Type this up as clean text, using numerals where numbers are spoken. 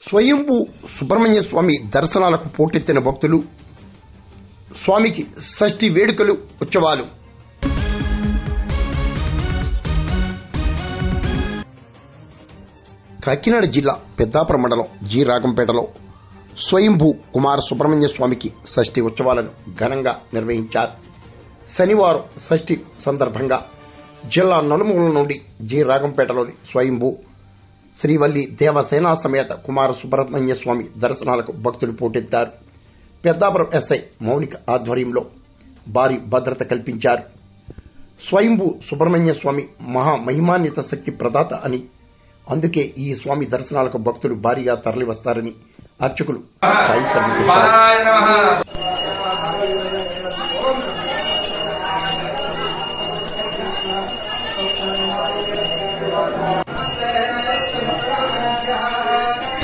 స్వయంభూ సుబ్రహ్మణ్య స్వామి దర్శనాలకు పోటెత్తిన భక్తులు. స్వామికి షష్ఠి వేడుకలు, ఉత్సవాలు. కాకినాడ జిల్లా పెద్దాపురం మండలం జి రాగంపేటలో స్వయంభూ కుమార సుబ్రహ్మణ్య స్వామికి షష్ఠి ఉత్సవాలను ఘనంగా నిర్వహించారు. శనివారం షష్ఠి సందర్భంగా జిల్లా నలుమూలల నుండి జి రాగంపేటలోని స్వయంభూ శ్రీవల్లి దేవసేనా సమేత కుమార సుబ్రహ్మణ్య స్వామి దర్శనాలకు భక్తులు పోటెత్తారు. పెద్దాపురం ఎస్ఐ మౌనిక ఆధ్వర్యంలో భారీ భద్రత కల్పించారు. స్వయంభూ సుబ్రహ్మణ్య స్వామి మహామహిమాన్విత శక్తి ప్రదాత అని, అందుకే ఈ స్వామి దర్శనాలకు భక్తులు భారీగా తరలివస్తారని అర్చకులు సాయి